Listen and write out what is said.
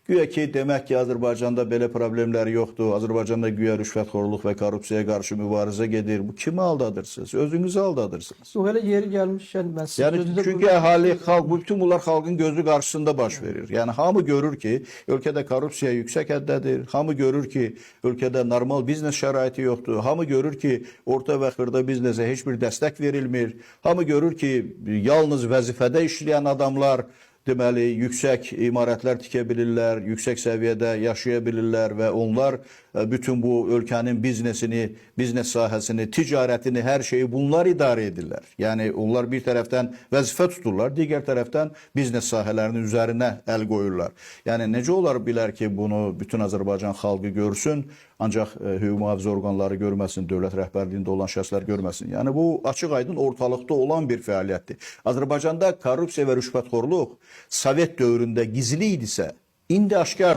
Güya ki, demək ki, Azərbaycanda belə problemlər yoxdur. Azərbaycanda güya rüşvətxorluq və korrupsiyaya qarşı mübarizə gedir. Bu kimi aldadırsınız? Özünüzü aldadırsınız. O elə yeri gəlmişkən mən sizin Yəni sözünüzə çünki əhali, xalq, bütün bunlar xalqın gözü qarşısında baş verir. Yəni hamı görür ki, ölkədə korrupsiya yüksək həddədir. Hamı görür ki, ölkədə normal biznes şəraiti yoxdur. Hamı görür ki, orta və xırda biznesə heç bir dəstək verilmir. Hamı görür ki, yalnız vəzifədə işləyən adamlar deməli, yüksək imarətlər tikə bilirlər, yüksək səviyyədə yaşaya bilirlər və onlar bütün bu ölkənin biznesini, biznes sahəsini, ticarətini, hər şeyi bunlar idarə edirlər. Yəni, onlar bir tərəfdən vəzifə tuturlar, digər tərəfdən biznes sahələrinin üzərinə əl qoyurlar. Yəni, necə olar bilər ki, bunu bütün Azərbaycan xalqı görsün, ancaq hüquq mühafizə orqanları görməsin, dövlət rəhbərliyində olan şəxslər görməsin. Yəni, bu açıq-aydın ortalıqda olan bir fəaliyyətdir. Azərbaycanda korrupsiya və rüşvətxorluq Sovet dövründə gizli idisə, indi aşkar